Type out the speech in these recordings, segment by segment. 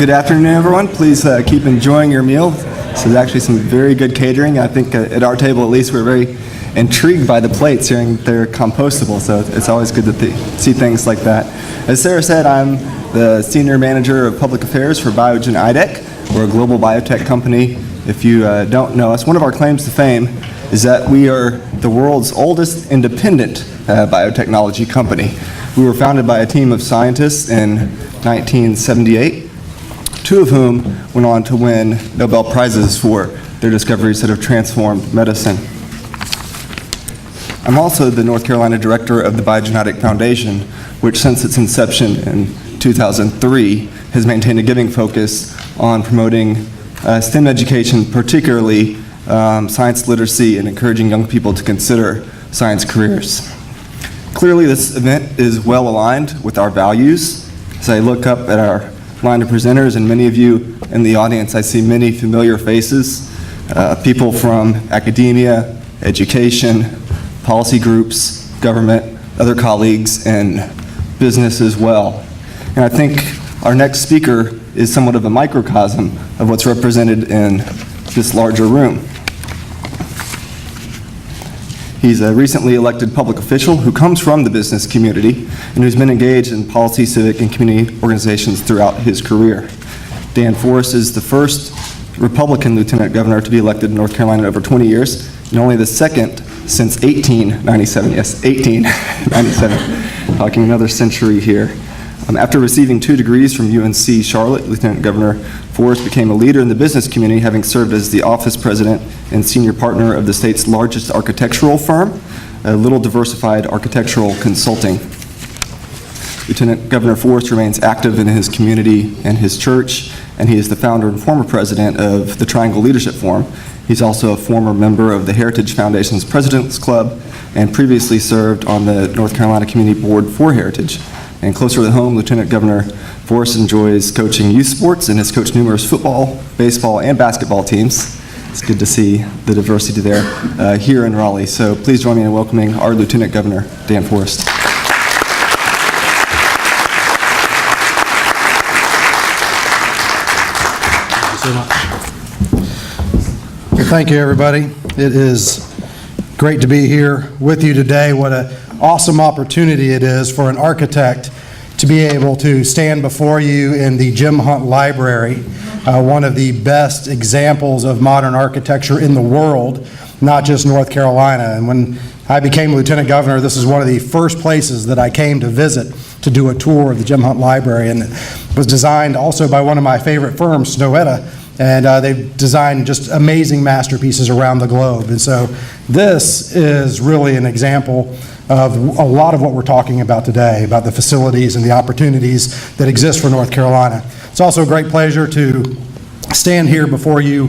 Good afternoon, everyone. Please keep enjoying your meal. This is actually some very good catering. I think at our table, at least, we're very intrigued by the plates, hearing they're compostable, so it's always good to see things like that. As Sarah said, I'm the Senior Manager of Public Affairs for Biogen IDEC. We're a global biotech company. If you don't know us, one of our claims to fame is that we are the world's oldest independent biotechnology company. We were founded by a team of scientists in 1978, two of whom went on to win Nobel Prizes for their discoveries that have transformed medicine. I'm also the North Carolina director of the Biogen IDEC Foundation, which since its inception in 2003 has maintained a giving focus on promoting STEM education, particularly science literacy, and encouraging young people to consider science careers. Clearly, this event is well aligned with our values. As I look up at our line of presenters and many of you in the audience, I see many familiar faces, people from academia, education, policy groups, government, other colleagues, and business as well. And I think our next speaker is somewhat of a microcosm of what's represented in this larger room. He's a recently elected public official who comes from the business community and who's been engaged in policy, civic, and community organizations throughout his career. Dan Forest is the first Republican lieutenant governor to be elected in North Carolina in over 20 years, and only the second since 1897. Yes, 1897. Talking another century here. After receiving 2 degrees from UNC Charlotte, Lieutenant Governor Forest became a leader in the business community, having served as the office president and senior partner of the state's largest architectural firm, a Little Diversified Architectural Consulting. Lieutenant Governor Forest remains active in his community and his church, and he is the founder and former president of the Triangle Leadership Forum. He's also a former member of the Heritage Foundation's President's Club and previously served on the North Carolina Community Board for Heritage. And closer to home, Lieutenant Governor Forest enjoys coaching youth sports and has coached numerous football, baseball, and basketball teams. It's good to see the diversity there here in Raleigh. So please join me in welcoming our Lieutenant Governor, Dan Forest. Thank you so much. Well, thank you, everybody. It is great to be here with you today. What an awesome opportunity it is for an architect to be able to stand before you in the Jim Hunt Library, one of the best examples of modern architecture in the world, not just North Carolina. And when I became Lieutenant Governor, this is one of the first places that I came to visit to do a tour of the Jim Hunt Library. And it was designed also by one of my favorite firms, Snowetta, and they've designed just amazing masterpieces around the globe. And so this is really an example of a lot of what we're talking about today, about the facilities and the opportunities that exist for North Carolina. It's also a great pleasure to stand here before you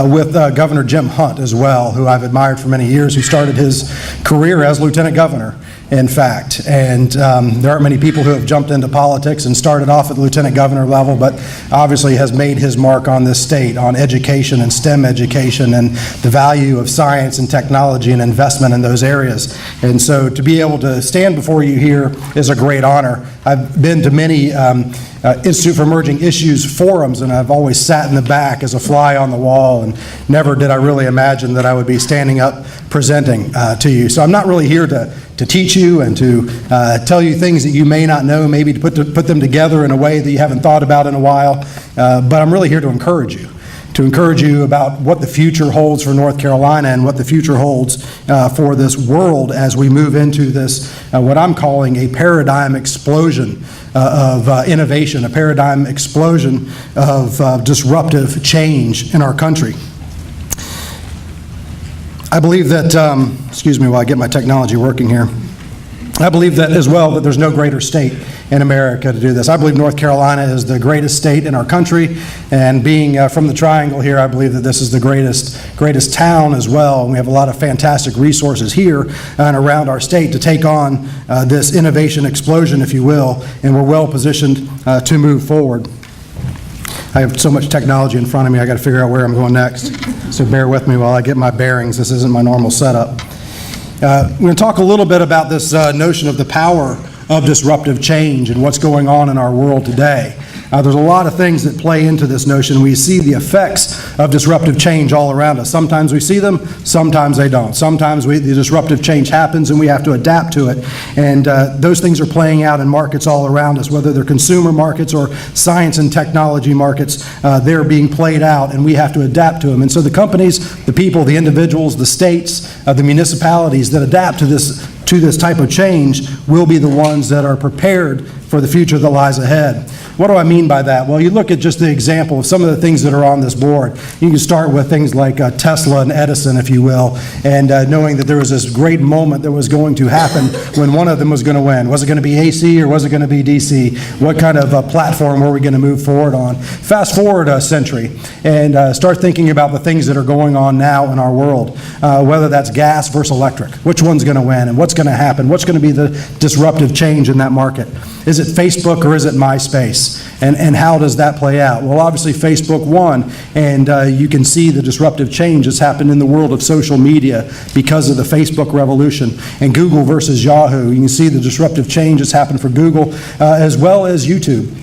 with Governor Jim Hunt as well, who I've admired for many years, who started his career as Lieutenant Governor, in fact. And there aren't many people who have jumped into politics and started off at the Lieutenant Governor level, but obviously has made his mark on this state, on education and STEM education and the value of science and technology and investment in those areas. And so to be able to stand before you here is a great honor. I've been to many Institute for Emerging Issues forums, and I've always sat in the back as a fly on the wall, and never did I really imagine that I would be standing up presenting to you. So I'm not really here to teach you and to tell you things that you may not know, maybe to put them together in a way that you haven't thought about in a while, but I'm really here to encourage you about what the future holds for North Carolina and what the future holds for this world as we move into this, what I'm calling a paradigm explosion of innovation, a paradigm explosion of disruptive change in our country. I believe that, excuse me while I get my technology working here. I believe that as well, that there's no greater state in America to do this. I believe North Carolina is the greatest state in our country, and being from the Triangle here, I believe that this is the greatest town as well. And we have a lot of fantastic resources here and around our state to take on this innovation explosion, if you will, and we're well positioned to move forward. I have so much technology in front of me, I got to figure out where I'm going next. So bear with me while I get my bearings. This isn't my normal setup. We're going to talk a little bit about this notion of the power of disruptive change and what's going on in our world today. There's a lot of things that play into this notion. We see the effects of disruptive change all around us. Sometimes we see them, sometimes they don't. Sometimes the disruptive change happens and we have to adapt to it. And those things are playing out in markets all around us, whether they're consumer markets or science and technology markets. They're being played out and we have to adapt to them. And so the companies, the people, the individuals, the states, the municipalities that adapt to this type of change will be the ones that are prepared for the future that lies ahead. What do I mean by that? Well, you look at just the example of some of the things that are on this board. You can start with things like Tesla and Edison, if you will, and knowing that there was this great moment that was going to happen when one of them was going to win. Was it going to be AC or was it going to be DC? What kind of platform were we going to move forward on? Fast forward a century and start thinking about the things that are going on now in our world, whether that's gas versus electric. Which one's going to win and what's going to happen? What's going to be the disruptive change in that market? Is it Facebook or is it MySpace? And how does that play out? Well, obviously Facebook won, and you can see the disruptive change that's happened in the world of social media because of the Facebook revolution. And Google versus Yahoo, you can see the disruptive change that's happened for Google as well as YouTube,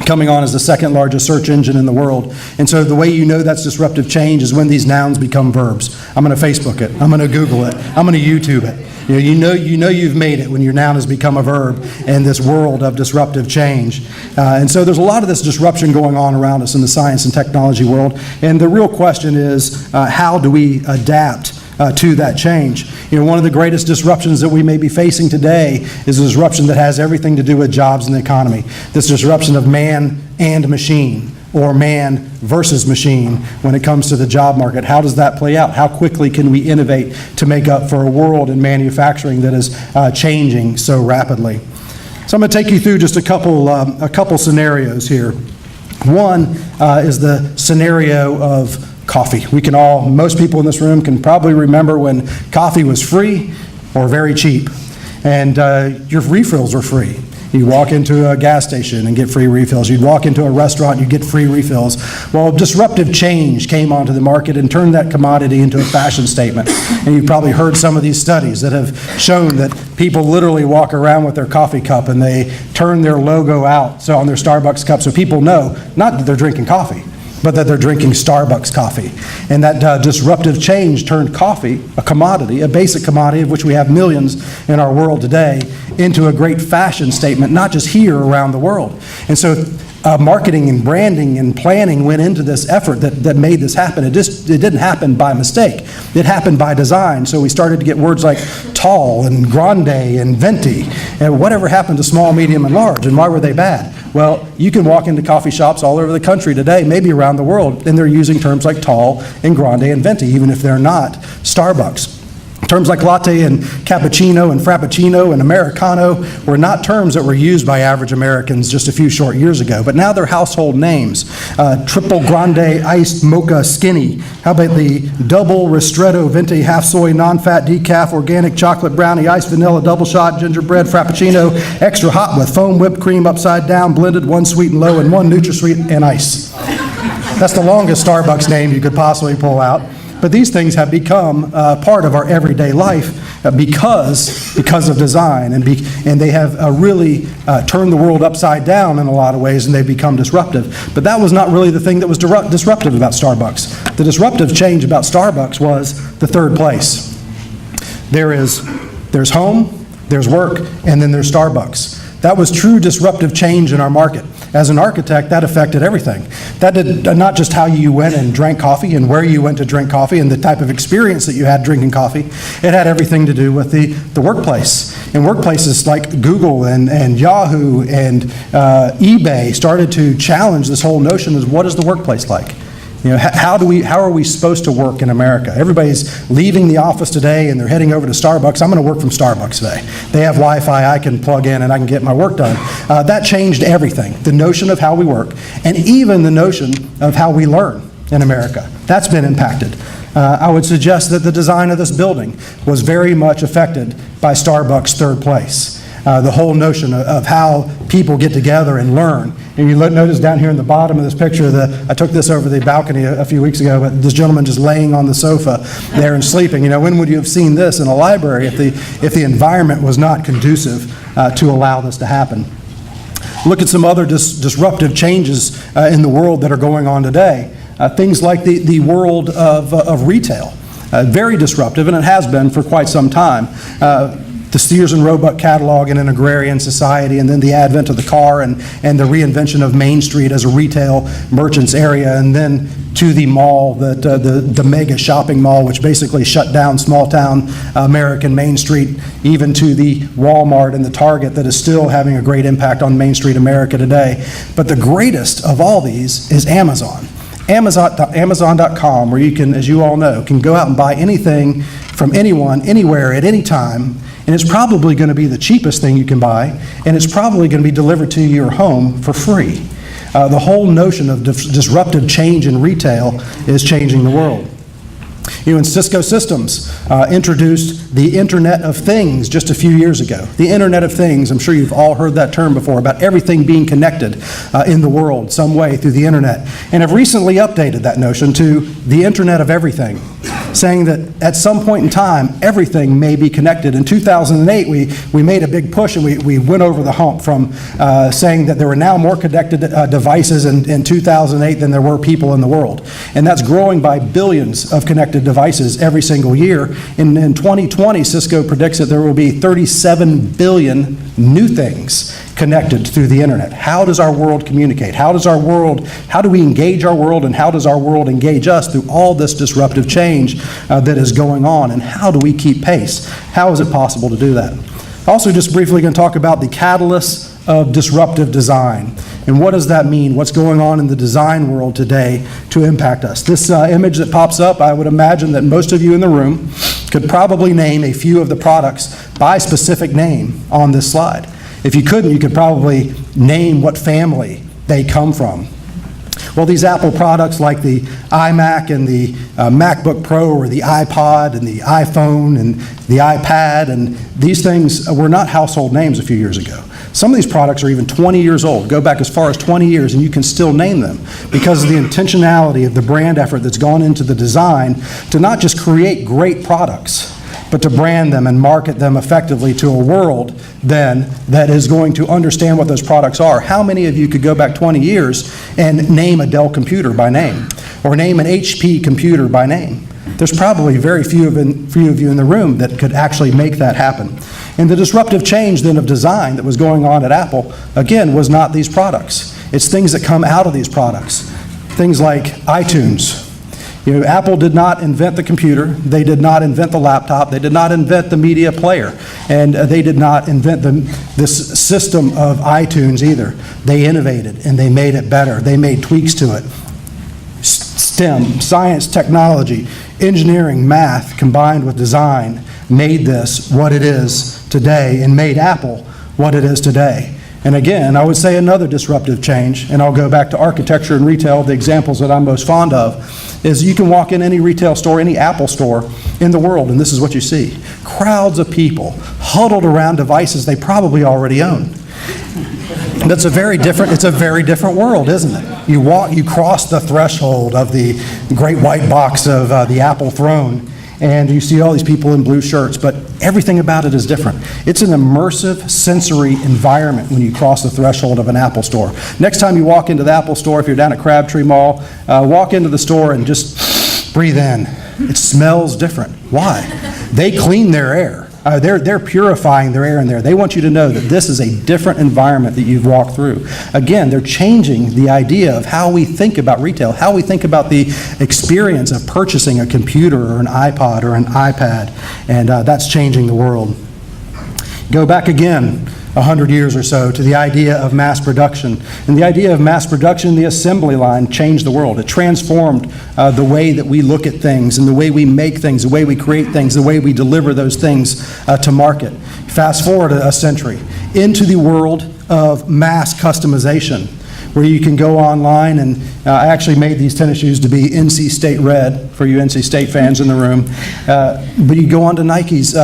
coming on as the second largest search engine in the world. And so the way you know that's disruptive change is when these nouns become verbs. I'm going to Facebook it. I'm going to Google it. I'm going to YouTube it. You know you've made it when your noun has become a verb in this world of disruptive change. And so there's a lot of this disruption going on around us in the science and technology world. And the real question is, how do we adapt to that change? You know, one of the greatest disruptions that we may be facing today is a disruption that has everything to do with jobs and the economy. This disruption of man and machine, or man versus machine when it comes to the job market. How does that play out? How quickly can we innovate to make up for a world in manufacturing that is changing so rapidly? So I'm going to take you through just a couple scenarios here. One is the scenario of coffee. Most people in this room can probably remember when coffee was free or very cheap, and your refills were free. You walk into a gas station and get free refills. You'd walk into a restaurant, you get free refills. Well, disruptive change came onto the market and turned that commodity into a fashion statement. And you've probably heard some of these studies that have shown that people literally walk around with their coffee cup and they turn their logo out on their Starbucks cup so people know not that they're drinking coffee, but that they're drinking Starbucks coffee. And that disruptive change turned coffee, a commodity, a basic commodity of which we have millions in our world today, into a great fashion statement, not just here, around the world. And so marketing and branding and planning went into this effort that made this happen. It didn't happen by mistake. It happened by design. So we started to get words like tall and grande and venti. And whatever happened to small, medium, and large, and why were they bad? Well, you can walk into coffee shops all over the country today, maybe around the world, and they're using terms like tall and grande and venti, even if they're not Starbucks. Terms like latte and cappuccino and frappuccino and Americano were not terms that were used by average Americans just a few short years ago, but now they're household names. Triple grande iced mocha skinny. How about the double ristretto venti half soy non-fat decaf organic chocolate brownie iced vanilla double shot gingerbread frappuccino extra hot with foam whipped cream upside down blended, one sweet and low and one NutraSweet and ice. That's the longest Starbucks name you could possibly pull out. But these things have become part of our everyday life because of design, and they have really turned the world upside down in a lot of ways, and they've become disruptive. But that was not really the thing that was disruptive about Starbucks. The disruptive change about Starbucks was the third place. There's home, there's work, and then there's Starbucks. That was true disruptive change in our market. As an architect, that affected everything. That did not just how you went and drank coffee and where you went to drink coffee and the type of experience that you had drinking coffee. It had everything to do with the workplace. And workplaces like Google and Yahoo and eBay started to challenge this whole notion of what is the workplace like? You know, how are we supposed to work in America? Everybody's leaving the office today and they're heading over to Starbucks. I'm going to work from Starbucks today. They have Wi-Fi, I can plug in and I can get my work done. That changed everything. The notion of how we work and even the notion of how we learn in America. That's been impacted. I would suggest that the design of this building was very much affected by Starbucks' third place. The whole notion of how people get together and learn. And you notice down here in the bottom of this picture, I took this over the balcony a few weeks ago, but this gentleman just laying on the sofa there and sleeping. You know, when would you have seen this in a library if the environment was not conducive to allow this to happen? Look at some other disruptive changes in the world that are going on today. Things like the world of retail. Very disruptive, and it has been for quite some time. The Sears and Roebuck catalog in an agrarian society, and then the advent of the car and the reinvention of Main Street as a retail merchants area, and then to the mall, the mega shopping mall, which basically shut down small town American Main Street, even to the Walmart and the Target that is still having a great impact on Main Street America today. But the greatest of all these is Amazon. Amazon.com, where you can, as you all know, can go out and buy anything from anyone, anywhere, at any time, and it's probably going to be the cheapest thing you can buy, and it's probably going to be delivered to your home for free. The whole notion of disruptive change in retail is changing the world. You know, and Cisco Systems introduced the Internet of Things just a few years ago. The Internet of Things, I'm sure you've all heard that term before, about everything being connected in the world some way through the Internet. And have recently updated that notion to the Internet of Everything, saying that at some point in time, everything may be connected. In 2008, we made a big push, and we went over the hump from saying that there were now more connected devices in 2008 than there were people in the world. And that's growing by billions of connected devices every single year. In 2020, Cisco predicts that there will be 37 billion new things connected through the internet. How does our world communicate? How do we engage our world, and how does our world engage us through all this disruptive change that is going on, and how do we keep pace? How is it possible to do that? Also, just briefly going to talk about the catalysts of disruptive design. And what does that mean? What's going on in the design world today to impact us? This image that pops up, I would imagine that most of you in the room could probably name a few of the products by specific name on this slide. If you couldn't, you could probably name what family they come from. Well, these Apple products like the iMac and the MacBook Pro, or the iPod and the iPhone and the iPad, and these things were not household names a few years ago. Some of these products are even 20 years old. Go back as far as 20 years and you can still name them because of the intentionality of the brand effort that's gone into the design to not just create great products, but to brand them and market them effectively to a world then that is going to understand what those products are. How many of you could go back 20 years and name a Dell computer by name, or name an HP computer by name? There's probably very few of you in the room that could actually make that happen. And the disruptive change then of design that was going on at Apple, again, was not these products. It's things that come out of these products. Things like iTunes. You know, Apple did not invent the computer, they did not invent the laptop, they did not invent the media player, and they did not invent this system of iTunes either. They innovated and they made it better. They made tweaks to it. STEM, science, technology, engineering, math, combined with design, made this what it is today and made Apple what it is today. And again, I would say another disruptive change, and I'll go back to architecture and retail, the examples that I'm most fond of, is you can walk in any retail store, any Apple store in the world, and this is what you see. Crowds of people huddled around devices they probably already own. It's a very different world, isn't it? You cross the threshold of the great white box of the Apple throne, and you see all these people in blue shirts, but everything about it is different. It's an immersive sensory environment when you cross the threshold of an Apple store. Next time you walk into the Apple store, if you're down at Crabtree Mall, walk into the store and just breathe in. It smells different. Why? They clean their air. They're purifying their air in there. They want you to know that this is a different environment that you've walked through. Again, they're changing the idea of how we think about retail, how we think about the experience of purchasing a computer or an iPod or an iPad, and that's changing the world. Go back again 100 years or so to the idea of mass production. And the idea of mass production, the assembly line, changed the world. It transformed the way that we look at things and the way we make things, the way we create things, the way we deliver those things to market. Fast forward a century into the world of mass customization, where you can go online, and I actually made these tennis shoes to be NC State red for you NC State fans in the room. But you go onto Nike's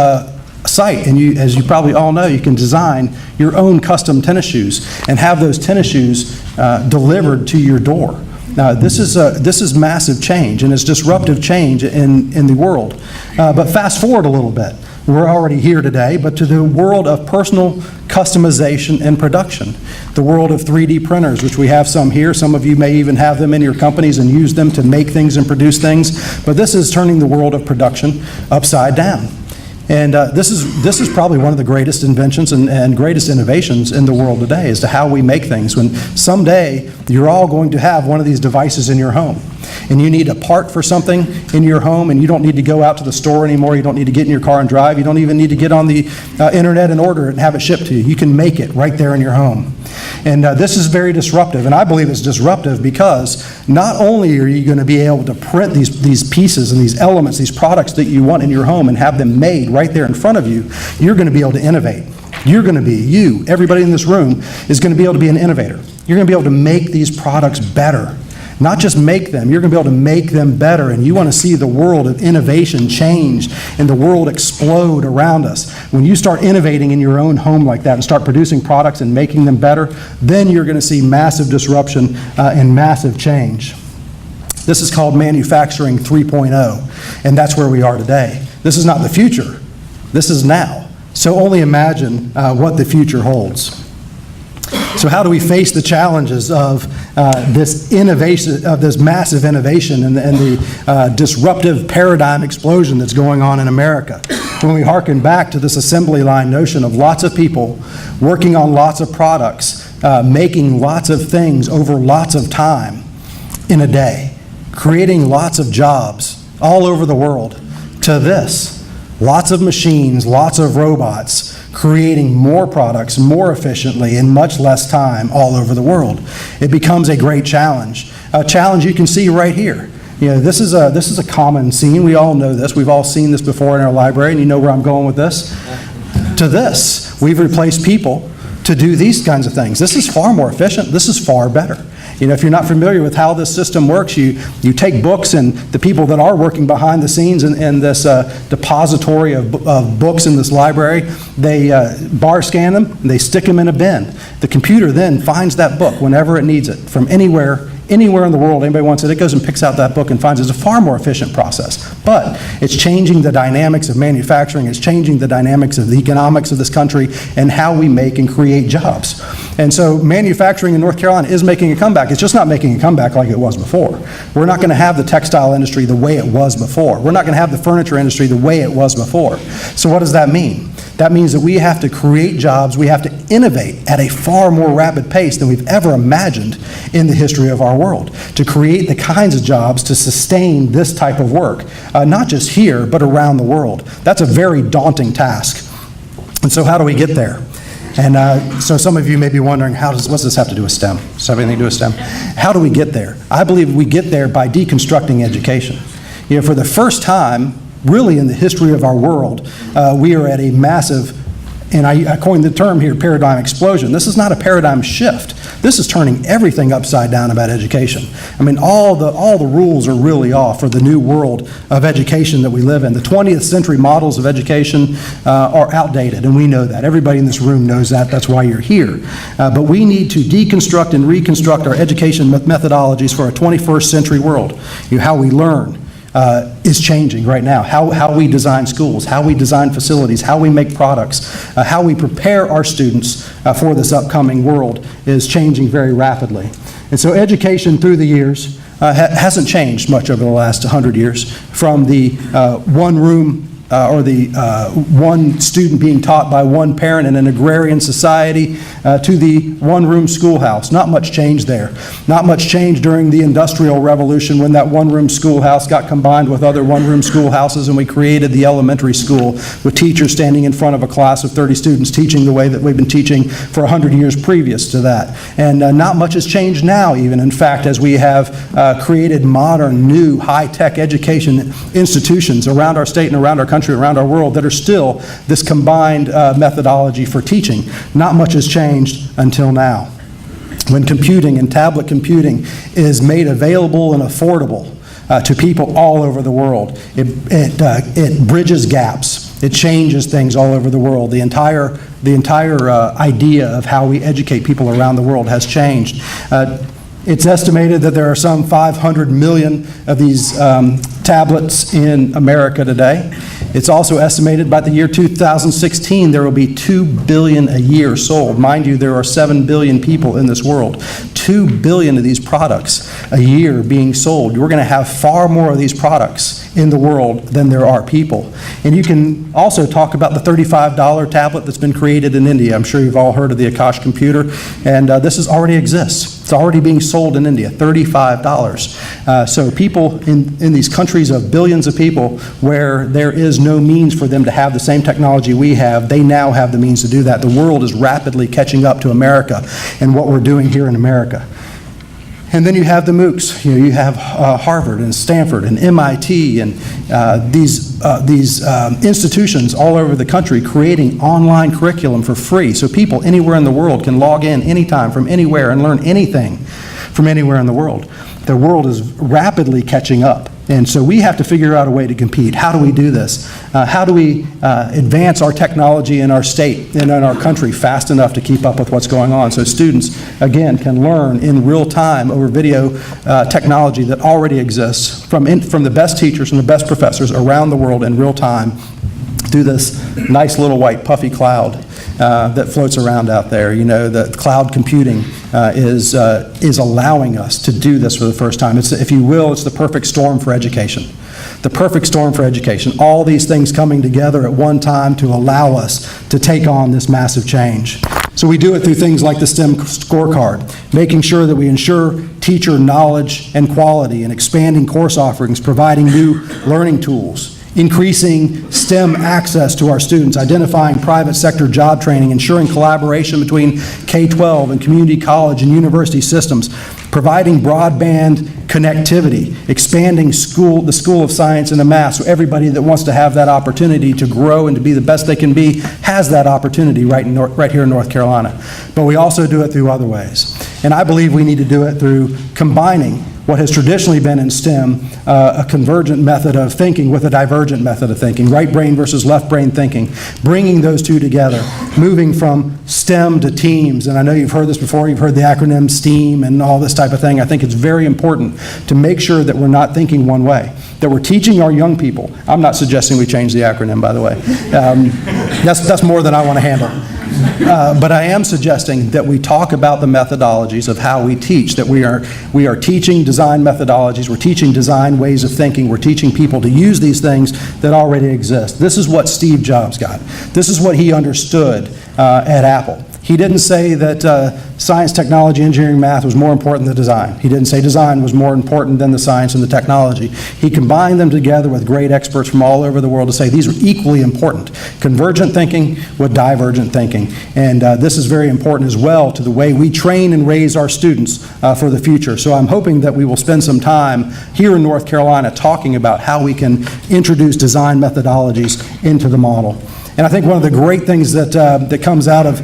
site, and as you probably all know, you can design your own custom tennis shoes and have those tennis shoes delivered to your door. Now, this is massive change, and it's disruptive change in the world. But fast forward a little bit. We're already here today, but to the world of personal customization and production, the world of 3D printers, which we have some here. Some of you may even have them in your companies and use them to make things and produce things, but this is turning the world of production upside down. And this is probably one of the greatest inventions and greatest innovations in the world today as to how we make things. When someday you're all going to have one of these devices in your home, and you need a part for something in your home, and you don't need to go out to the store anymore, you don't need to get in your car and drive, you don't even need to get on the internet and order it and have it shipped to you. You can make it right there in your home. And this is very disruptive, and I believe it's disruptive because not only are you going to be able to print these pieces and these elements, these products that you want in your home and have them made right there in front of you, you're going to be able to innovate. You're going to be, everybody in this room is going to be able to be an innovator. You're going to be able to make these products better. Not just make them, you're going to be able to make them better, and you want to see the world of innovation change and the world explode around us. When you start innovating in your own home like that and start producing products and making them better, then you're going to see massive disruption and massive change. This is called manufacturing 3.0, and that's where we are today. This is not the future. This is now. So only imagine what the future holds. So how do we face the challenges of this innovation, of this massive innovation and the disruptive paradigm explosion that's going on in America? When we hearken back to this assembly line notion of lots of people working on lots of products, making lots of things over lots of time in a day, creating lots of jobs all over the world, to this, lots of machines, lots of robots, creating more products more efficiently in much less time all over the world. It becomes a great challenge. A challenge you can see right here. You know, this is a common scene. We all know this. We've all seen this before in our library, and you know where I'm going with this. To this, we've replaced people to do these kinds of things. This is far more efficient. This is far better. You know, if you're not familiar with how this system works, you take books, and the people that are working behind the scenes in this depository of books in this library, they bar scan them, and they stick them in a bin. The computer then finds that book whenever it needs it from anywhere in the world. Anybody wants it goes and picks out that book and finds it. It's a far more efficient process. But it's changing the dynamics of manufacturing. It's changing the dynamics of the economics of this country and how we make and create jobs. And so manufacturing in North Carolina is making a comeback. It's just not making a comeback like it was before. We're not going to have the textile industry the way it was before. We're not going to have the furniture industry the way it was before. So what does that mean? That means that we have to create jobs, we have to innovate at a far more rapid pace than we've ever imagined in the history of our world, to create the kinds of jobs to sustain this type of work, not just here, but around the world. That's a very daunting task. And so how do we get there? And so some of you may be wondering, what's this have to do with STEM? Does it have anything to do with STEM? How do we get there? I believe we get there by deconstructing education. You know, for the first time, really in the history of our world, we are at a massive, and I coined the term here, paradigm explosion. This is not a paradigm shift. This is turning everything upside down about education. I mean, all the rules are really off for the new world of education that we live in. The 20th century models of education are outdated, and we know that. Everybody in this room knows that. That's why you're here. But we need to deconstruct and reconstruct our education methodologies for a 21st century world. You know, how we learn is changing right now. How we design schools, how we design facilities, how we make products, how we prepare our students for this upcoming world is changing very rapidly. And so education through the years hasn't changed much over the last 100 years, from the one room or the one student being taught by one parent in an agrarian society to the one-room schoolhouse. Not much change there. Not much change during the Industrial Revolution, when that one-room schoolhouse got combined with other one-room schoolhouses, and we created the elementary school with teachers standing in front of a class of 30 students teaching the way that we've been teaching for 100 years previous to that. And not much has changed now, even. In fact, as we have created modern, new, high-tech education institutions around our state and around our country, around our world, that are still this combined methodology for teaching. Not much has changed until now, when computing and tablet computing is made available and affordable to people all over the world. It bridges gaps. It changes things all over the world. The entire idea of how we educate people around the world has changed. It's estimated that there are some 500 million of these tablets in America today. It's also estimated by the year 2016 there will be 2 billion a year sold. Mind you, there are 7 billion people in this world. 2 billion of these products a year being sold. We're going to have far more of these products in the world than there are people. And you can also talk about the $35 tablet that's been created in India. I'm sure you've all heard of the Akash computer, and this already exists. It's already being sold in India, $35. So people in these countries of billions of people where there is no means for them to have the same technology we have, they now have the means to do that. The world is rapidly catching up to America and what we're doing here in America. And then you have the MOOCs. You have Harvard and Stanford and MIT and these institutions all over the country creating online curriculum for free, so people anywhere in the world can log in anytime from anywhere and learn anything from anywhere in the world. The world is rapidly catching up, and so we have to figure out a way to compete. How do we do this? How do we advance our technology in our state and in our country fast enough to keep up with what's going on so students, again, can learn in real time over video technology that already exists from the best teachers and the best professors around the world in real time through this nice little white puffy cloud that floats around out there. You know, the cloud computing is allowing us to do this for the first time. It's, if you will, it's the perfect storm for education. The perfect storm for education. All these things coming together at one time to allow us to take on this massive change. So we do it through things like the STEM scorecard, making sure that we ensure teacher knowledge and quality and expanding course offerings, providing new learning tools, increasing STEM access to our students, identifying private sector job training, ensuring collaboration between K-12 and community college and university systems, providing broadband connectivity, expanding the School of Science and the Math so everybody that wants to have that opportunity to grow and to be the best they can be has that opportunity right here in North Carolina. But we also do it through other ways. And I believe we need to do it through combining what has traditionally been in STEM, a convergent method of thinking with a divergent method of thinking, right brain versus left brain thinking, bringing those two together, moving from STEM to teams. And I know you've heard this before, you've heard the acronym STEAM and all this type of thing. I think it's very important to make sure that we're not thinking one way, that we're teaching our young people. I'm not suggesting we change the acronym, by the way. That's more than I want to handle. But I am suggesting that we talk about the methodologies of how we teach, that we are teaching design methodologies, we're teaching design ways of thinking, we're teaching people to use these things that already exist. This is what Steve Jobs got. This is what he understood at Apple. He didn't say that science, technology, engineering, math was more important than design. He didn't say design was more important than the science and the technology. He combined them together with great experts from all over the world to say these are equally important. Convergent thinking with divergent thinking. And this is very important as well to the way we train and raise our students for the future. So I'm hoping that we will spend some time here in North Carolina talking about how we can introduce design methodologies into the model. And I think one of the great things that comes out of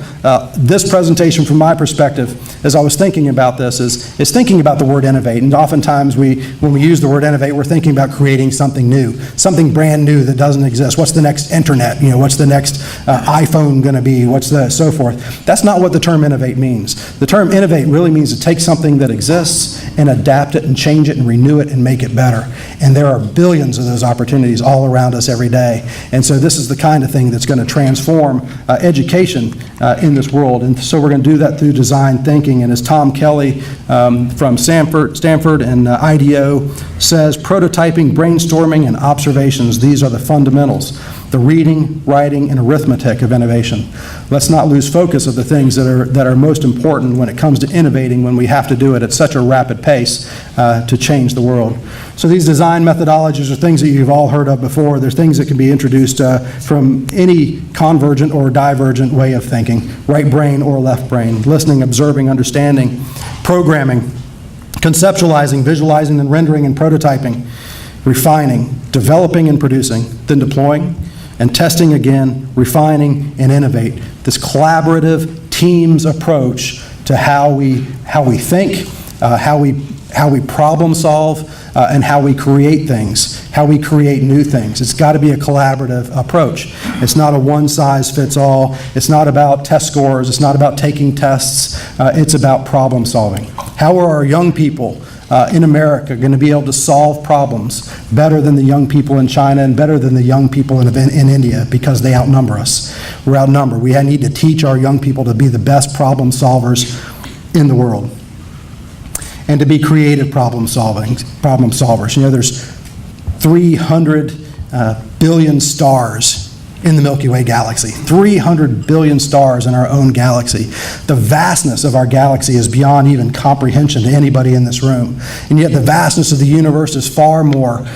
this presentation from my perspective, as I was thinking about this, is thinking about the word innovate. And oftentimes when we use the word innovate, we're thinking about creating something new, something brand new that doesn't exist. What's the next internet? You know, what's the next iPhone going to be? What's the so forth? That's not what the term innovate means. The term innovate really means to take something that exists and adapt it and change it and renew it and make it better. And there are billions of those opportunities all around us every day. And so this is the kind of thing that's going to transform education in this world. And so we're going to do that through design thinking. And as Tom Kelly from Stanford and IDEO says, prototyping, brainstorming, and observations, these are the fundamentals, the reading, writing, and arithmetic of innovation. Let's not lose focus of the things that are most important when it comes to innovating, when we have to do it at such a rapid pace to change the world. So these design methodologies are things that you've all heard of before. They're things that can be introduced from any convergent or divergent way of thinking, right brain or left brain, listening, observing, understanding, programming, conceptualizing, visualizing, and rendering and prototyping, refining, developing and producing, then deploying, and testing again, refining, and innovate. This collaborative teams approach to how we think, how we problem solve, and how we create things, how we create new things. It's got to be a collaborative approach. It's not a one-size-fits-all. It's not about test scores. It's not about taking tests. It's about problem solving. How are our young people in America going to be able to solve problems better than the young people in China and better than the young people in India because they outnumber us. We're outnumbered. We need to teach our young people to be the best problem solvers in the world and to be creative problem solvers. You know, there's 300 billion stars in the Milky Way galaxy, 300 billion stars in our own galaxy. The vastness of our galaxy is beyond even comprehension to anybody in this room. And yet the vastness of the universe is far more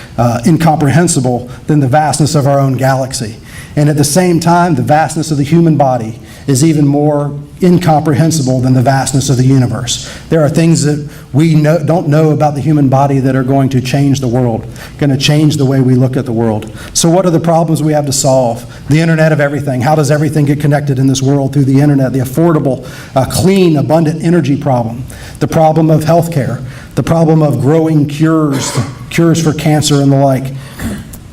incomprehensible than the vastness of our own galaxy. And at the same time, the vastness of the human body is even more incomprehensible than the vastness of the universe. There are things that we don't know about the human body that are going to change the world, going to change the way we look at the world. So what are the problems we have to solve? The Internet of Everything. How does everything get connected in this world through the Internet? The affordable, clean, abundant energy problem. The problem of healthcare. The problem of growing cures for cancer and the like.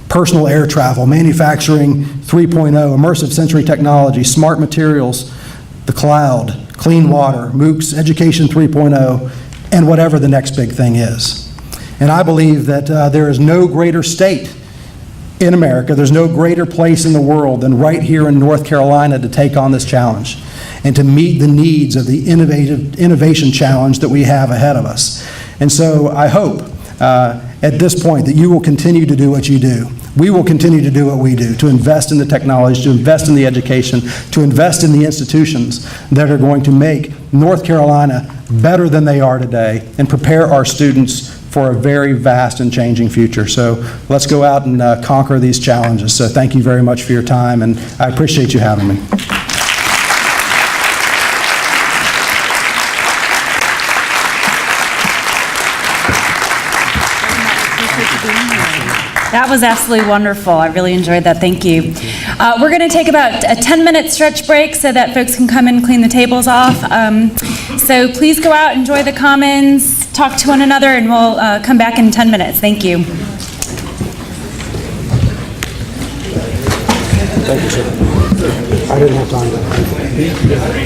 Personal air travel, manufacturing 3.0, immersive sensory technology, smart materials, the cloud, clean water, MOOCs, education 3.0, and whatever the next big thing is. And I believe that there is no greater state in America, there's no greater place in the world than right here in North Carolina to take on this challenge and to meet the needs of the innovation challenge that we have ahead of us. And so I hope at this point that you will continue to do what you do. We will continue to do what we do, to invest in the technology, to invest in the education, to invest in the institutions that are going to make North Carolina better than they are today and prepare our students for a very vast and changing future. So let's go out and conquer these challenges. So thank you very much for your time, and I appreciate you having me. That was absolutely wonderful. I really enjoyed that. Thank you. We're going to take about a 10-minute stretch break so that folks can come in and clean the tables off. So please go out, enjoy the commons, talk to one another, and we'll come back in 10 minutes. Thank you. Thank you, sir. I didn't have time to.